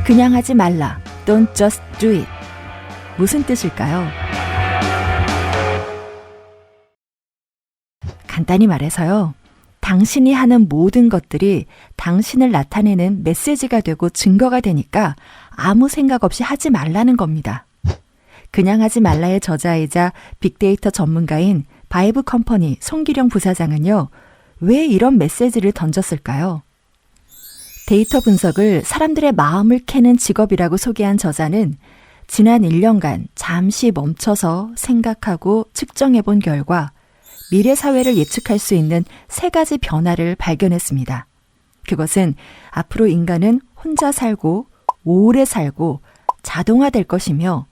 그냥 하지 말라. Don't just do it. 무슨 뜻일까요? 간단히 말해서요. 당신이 하는 모든 것들이 당신을 나타내는 메시지가 되고 증거가 되니까 아무 생각 없이 하지 말라는 겁니다. 그냥 하지 말라의 저자이자 빅데이터 전문가인 바이브 컴퍼니 송기령 부사장은요. 왜 이런 메시지를 던졌을까요? 데이터 분석을 사람들의 마음을 캐는 직업이라고 소개한 저자는 지난 1년간 잠시 멈춰서 생각하고 측정해 본 결과 미래 사회를 예측할 수 있는 3가지 변화를 발견했습니다. 그것은 앞으로 인간은 혼자 살고 오래 살고 자동화될 것이며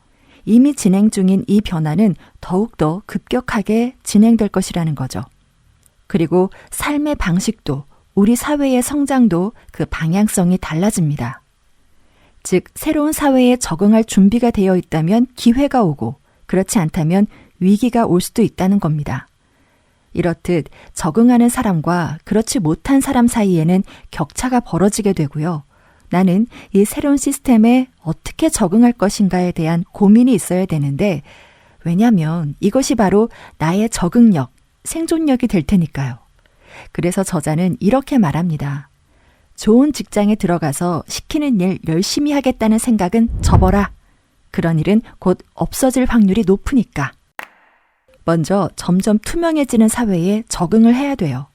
이미 진행 중인 이 변화는 더욱더 급격하게 진행될 것이라는 거죠. 그리고 삶의 방식도 우리 사회의 성장도 그 방향성이 달라집니다. 즉, 새로운 사회에 적응할 준비가 되어 있다면 기회가 오고 그렇지 않다면 위기가 올 수도 있다는 겁니다. 이렇듯 적응하는 사람과 그렇지 못한 사람 사이에는 격차가 벌어지게 되고요. 나는 이 새로운 시스템에 어떻게 적응할 것인가에 대한 고민이 있어야 되는데 왜냐하면 이것이 바로 나의 적응력, 생존력이 될 테니까요. 그래서 저자는 이렇게 말합니다. 좋은 직장에 들어가서 시키는 일 열심히 하겠다는 생각은 접어라. 그런 일은 곧 없어질 확률이 높으니까. 먼저 점점 투명해지는 사회에 적응을 해야 돼요.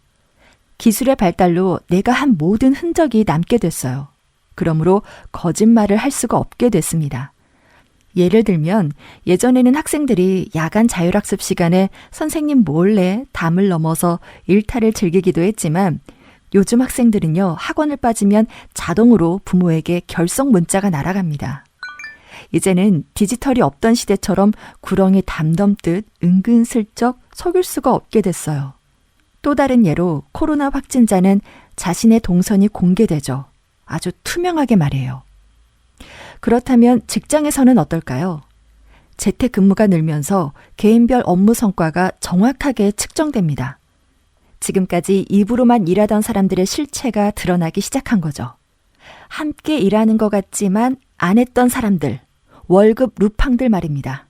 기술의 발달로 내가 한 모든 흔적이 남게 됐어요. 그러므로 거짓말을 할 수가 없게 됐습니다. 예를 들면 예전에는 학생들이 야간 자율학습 시간에 선생님 몰래 담을 넘어서 일탈을 즐기기도 했지만 요즘 학생들은요, 학원을 빠지면 자동으로 부모에게 결석 문자가 날아갑니다. 이제는 디지털이 없던 시대처럼 구렁이 담 덮듯 은근슬쩍 속일 수가 없게 됐어요. 또 다른 예로 코로나 확진자는 자신의 동선이 공개되죠. 아주 투명하게 말이에요. 그렇다면 직장에서는 어떨까요? 재택근무가 늘면서 개인별 업무 성과가 정확하게 측정됩니다. 지금까지 입으로만 일하던 사람들의 실체가 드러나기 시작한 거죠. 함께 일하는 것 같지만 안 했던 사람들, 월급 루팡들 말입니다.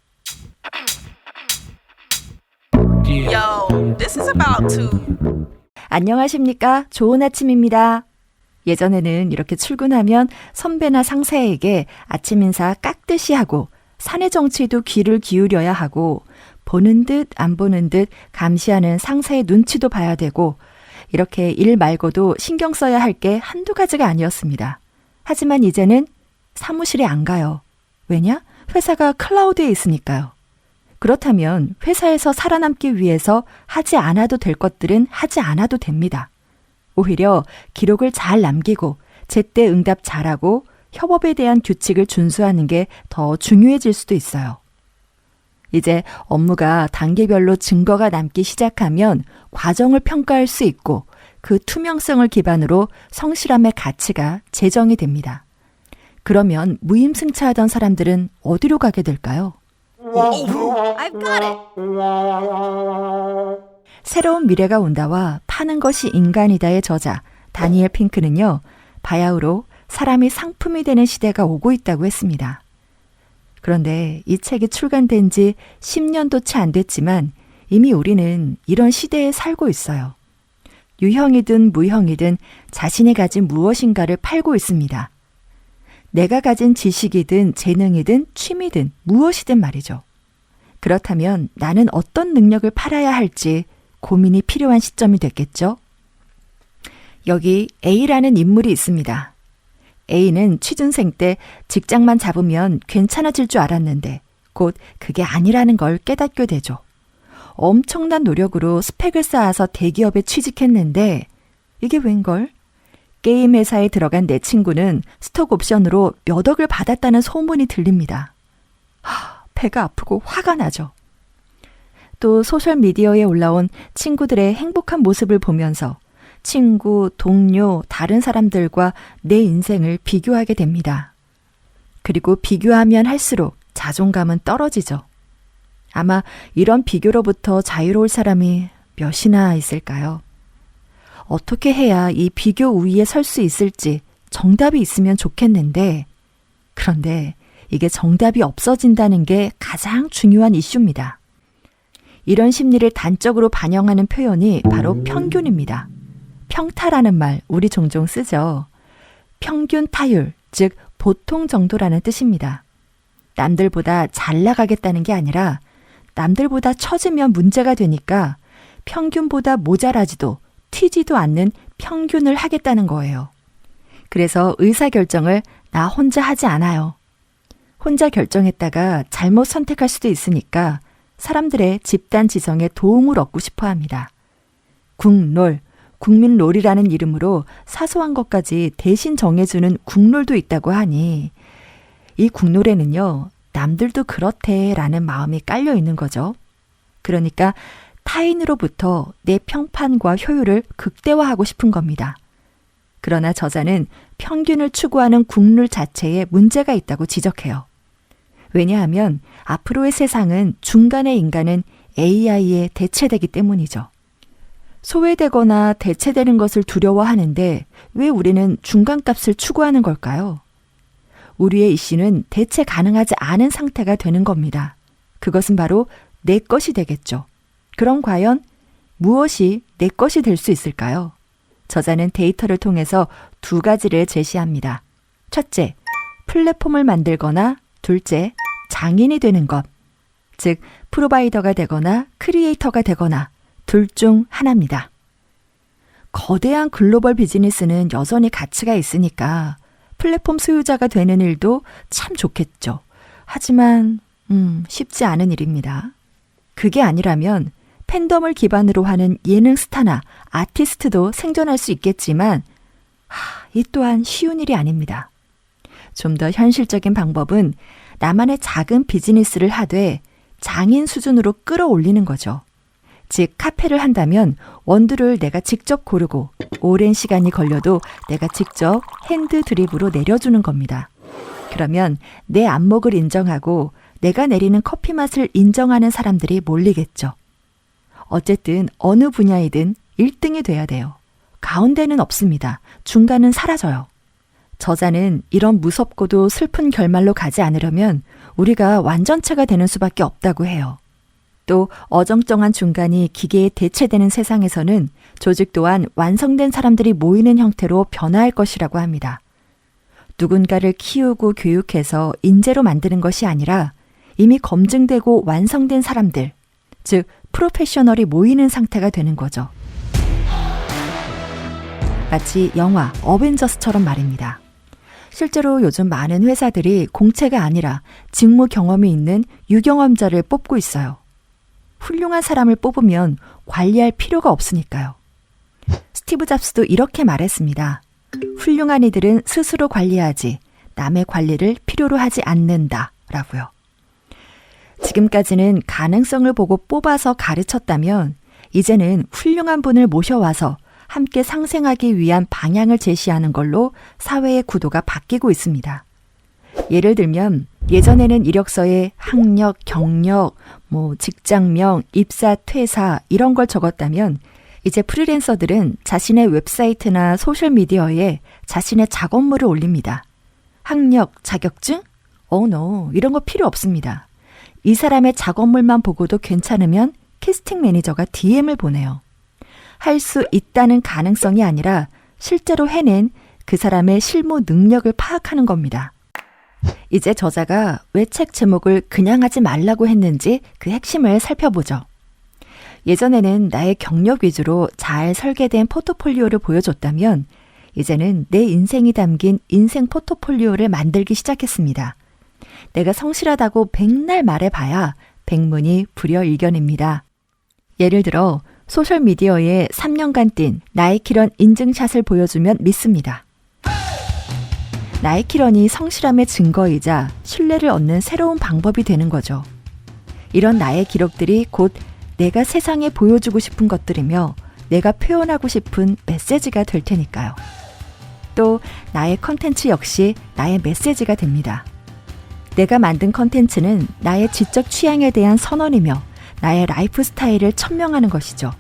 Yo, this is about to. 안녕하십니까? 좋은 아침입니다. 예전에는 이렇게 출근하면 선배나 상사에게 아침 인사 깍듯이 하고 사내 정치도 귀를 기울여야 하고 보는 듯 안 보는 듯 감시하는 상사의 눈치도 봐야 되고 이렇게 일 말고도 신경 써야 할 게 한두 가지가 아니었습니다. 하지만 이제는 사무실에 안 가요. 왜냐? 회사가 클라우드에 있으니까요. 그렇다면 회사에서 살아남기 위해서 하지 않아도 될 것들은 하지 않아도 됩니다. 오히려 기록을 잘 남기고 제때 응답 잘하고 협업에 대한 규칙을 준수하는 게 더 중요해질 수도 있어요. 이제 업무가 단계별로 증거가 남기 시작하면 과정을 평가할 수 있고 그 투명성을 기반으로 성실함의 가치가 제정이 됩니다. 그러면 무임승차하던 사람들은 어디로 가게 될까요? I've got it. 새로운 미래가 온다와 파는 것이 인간이다의 저자 다니엘 핑크는요. 바야흐로 사람이 상품이 되는 시대가 오고 있다고 했습니다. 그런데 이 책이 출간된 지 10년도 채 안 됐지만 이미 우리는 이런 시대에 살고 있어요. 유형이든 무형이든 자신이 가진 무엇인가를 팔고 있습니다. 내가 가진 지식이든 재능이든 취미든 무엇이든 말이죠. 그렇다면 나는 어떤 능력을 팔아야 할지 고민이 필요한 시점이 됐겠죠? 여기 A라는 인물이 있습니다. A는 취준생 때 직장만 잡으면 괜찮아질 줄 알았는데 곧 그게 아니라는 걸 깨닫게 되죠. 엄청난 노력으로 스펙을 쌓아서 대기업에 취직했는데 이게 웬걸? 게임 회사에 들어간 내 친구는 스톡 옵션으로 몇 억을 받았다는 소문이 들립니다. 배가 아프고 화가 나죠. 또 소셜미디어에 올라온 친구들의 행복한 모습을 보면서 친구, 동료, 다른 사람들과 내 인생을 비교하게 됩니다. 그리고 비교하면 할수록 자존감은 떨어지죠. 아마 이런 비교로부터 자유로울 사람이 몇이나 있을까요? 어떻게 해야 이 비교 우위에 설 수 있을지 정답이 있으면 좋겠는데 그런데 이게 정답이 없어진다는 게 가장 중요한 이슈입니다. 이런 심리를 단적으로 반영하는 표현이 바로 평균입니다. 평타라는 말 우리 종종 쓰죠. 평균 타율, 즉 보통 정도라는 뜻입니다. 남들보다 잘 나가겠다는 게 아니라 남들보다 처지면 문제가 되니까 평균보다 모자라지도 튀지도 않는 평균을 하겠다는 거예요. 그래서 의사결정을 나 혼자 하지 않아요. 혼자 결정했다가 잘못 선택할 수도 있으니까 사람들의 집단 지성에 도움을 얻고 싶어 합니다. 국롤, 국민롤이라는 이름으로 사소한 것까지 대신 정해주는 국롤도 있다고 하니 이 국롤에는요, 남들도 그렇대라는 마음이 깔려 있는 거죠. 그러니까 타인으로부터 내 평판과 효율을 극대화하고 싶은 겁니다. 그러나 저자는 평균을 추구하는 국룰 자체에 문제가 있다고 지적해요. 왜냐하면 앞으로의 세상은 중간의 인간은 AI에 대체되기 때문이죠. 소외되거나 대체되는 것을 두려워하는데 왜 우리는 중간값을 추구하는 걸까요? 우리의 이슈는 대체 가능하지 않은 상태가 되는 겁니다. 그것은 바로 내 것이 되겠죠. 그럼 과연 무엇이 내 것이 될 수 있을까요? 저자는 데이터를 통해서 두 가지를 제시합니다. 첫째, 플랫폼을 만들거나 둘째, 장인이 되는 것. 즉, 프로바이더가 되거나 크리에이터가 되거나 둘 중 하나입니다. 거대한 글로벌 비즈니스는 여전히 가치가 있으니까 플랫폼 소유자가 되는 일도 참 좋겠죠. 하지만 쉽지 않은 일입니다. 그게 아니라면 팬덤을 기반으로 하는 예능 스타나 아티스트도 생존할 수 있겠지만 이 또한 쉬운 일이 아닙니다. 좀 더 현실적인 방법은 나만의 작은 비즈니스를 하되 장인 수준으로 끌어올리는 거죠. 즉 카페를 한다면 원두를 내가 직접 고르고 오랜 시간이 걸려도 내가 직접 핸드 드립으로 내려주는 겁니다. 그러면 내 안목을 인정하고 내가 내리는 커피 맛을 인정하는 사람들이 몰리겠죠. 어쨌든 어느 분야이든 1등이 돼야 돼요. 가운데는 없습니다. 중간은 사라져요. 저자는 이런 무섭고도 슬픈 결말로 가지 않으려면 우리가 완전체가 되는 수밖에 없다고 해요. 또 어정쩡한 중간이 기계에 대체되는 세상에서는 조직 또한 완성된 사람들이 모이는 형태로 변화할 것이라고 합니다. 누군가를 키우고 교육해서 인재로 만드는 것이 아니라 이미 검증되고 완성된 사람들, 즉 프로페셔널이 모이는 상태가 되는 거죠. 마치 영화 어벤져스처럼 말입니다. 실제로 요즘 많은 회사들이 공채가 아니라 직무 경험이 있는 유경험자를 뽑고 있어요. 훌륭한 사람을 뽑으면 관리할 필요가 없으니까요. 스티브 잡스도 이렇게 말했습니다. 훌륭한 이들은 스스로 관리하지 남의 관리를 필요로 하지 않는다 라고요. 지금까지는 가능성을 보고 뽑아서 가르쳤다면 이제는 훌륭한 분을 모셔와서 함께 상생하기 위한 방향을 제시하는 걸로 사회의 구도가 바뀌고 있습니다. 예를 들면 예전에는 이력서에 학력, 경력, 직장명, 입사, 퇴사 이런 걸 적었다면 이제 프리랜서들은 자신의 웹사이트나 소셜미디어에 자신의 작업물을 올립니다. 학력, 자격증? no, 이런 거 필요 없습니다. 이 사람의 작업물만 보고도 괜찮으면 캐스팅 매니저가 DM을 보내요. 할 수 있다는 가능성이 아니라 실제로 해낸 그 사람의 실무 능력을 파악하는 겁니다. 이제 저자가 왜 책 제목을 그냥 하지 말라고 했는지 그 핵심을 살펴보죠. 예전에는 나의 경력 위주로 잘 설계된 포트폴리오를 보여줬다면 이제는 내 인생이 담긴 인생 포트폴리오를 만들기 시작했습니다. 내가 성실하다고 백날 말해봐야 백문이 불여일견입니다. 예를 들어 소셜미디어에 3년간 뛴 나이키런 인증샷을 보여주면 믿습니다. 나이키런이 성실함의 증거이자 신뢰를 얻는 새로운 방법이 되는 거죠. 이런 나의 기록들이 곧 내가 세상에 보여주고 싶은 것들이며 내가 표현하고 싶은 메시지가 될 테니까요. 또 나의 컨텐츠 역시 나의 메시지가 됩니다. 내가 만든 컨텐츠는 나의 지적 취향에 대한 선언이며 나의 라이프 스타일을 천명하는 것이죠.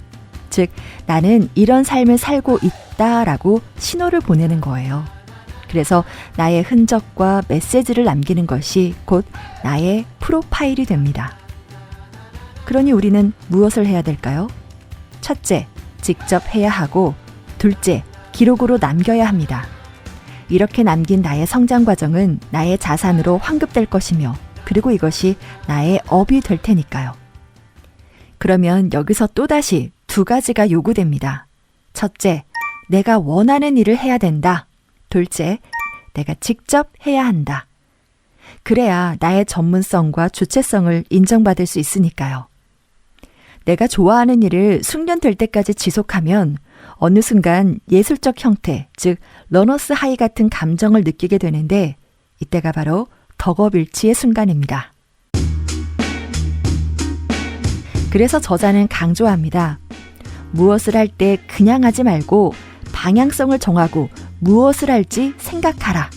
즉 나는 이런 삶을 살고 있다라고 신호를 보내는 거예요. 그래서 나의 흔적과 메시지를 남기는 것이 곧 나의 프로파일이 됩니다. 그러니 우리는 무엇을 해야 될까요? 첫째, 직접 해야 하고, 둘째, 기록으로 남겨야 합니다. 이렇게 남긴 나의 성장 과정은 나의 자산으로 환급될 것이며, 그리고 이것이 나의 업이 될 테니까요. 그러면 여기서 또다시 두 가지가 요구됩니다. 첫째, 내가 원하는 일을 해야 된다. 둘째, 내가 직접 해야 한다. 그래야 나의 전문성과 주체성을 인정받을 수 있으니까요. 내가 좋아하는 일을 숙련될 때까지 지속하면 어느 순간 예술적 형태, 즉 러너스 하이 같은 감정을 느끼게 되는데 이때가 바로 덕업일치의 순간입니다. 그래서 저자는 강조합니다. 무엇을 할 때 그냥 하지 말고 방향성을 정하고 무엇을 할지 생각하라.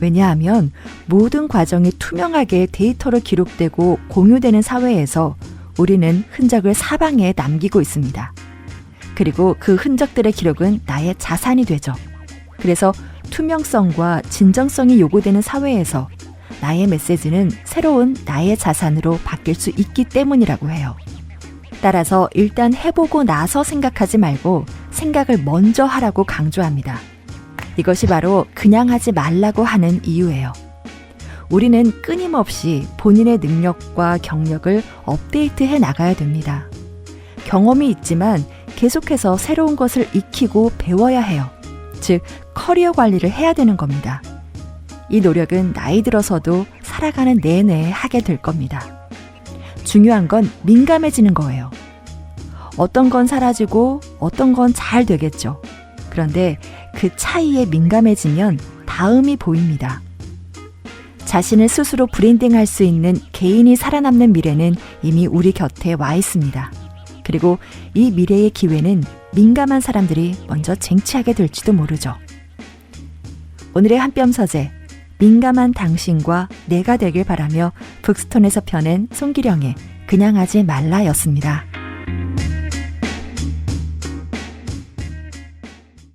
왜냐하면 모든 과정이 투명하게 데이터로 기록되고 공유되는 사회에서 우리는 흔적을 사방에 남기고 있습니다. 그리고 그 흔적들의 기록은 나의 자산이 되죠. 그래서 투명성과 진정성이 요구되는 사회에서 나의 메시지는 새로운 나의 자산으로 바뀔 수 있기 때문이라고 해요. 따라서 일단 해보고 나서 생각하지 말고 생각을 먼저 하라고 강조합니다. 이것이 바로 그냥 하지 말라고 하는 이유예요. 우리는 끊임없이 본인의 능력과 경력을 업데이트해 나가야 됩니다. 경험이 있지만 계속해서 새로운 것을 익히고 배워야 해요. 즉, 커리어 관리를 해야 되는 겁니다. 이 노력은 나이 들어서도 살아가는 내내 하게 될 겁니다. 중요한 건 민감해지는 거예요. 어떤 건 사라지고 어떤 건 잘 되겠죠. 그런데 그 차이에 민감해지면 다음이 보입니다. 자신을 스스로 브랜딩할 수 있는 개인이 살아남는 미래는 이미 우리 곁에 와 있습니다. 그리고 이 미래의 기회는 민감한 사람들이 먼저 쟁취하게 될지도 모르죠. 오늘의 한뼘 서재, 민감한 당신과 내가 되길 바라며 북스톤에서 펴낸 송기령의 그냥 하지 말라였습니다.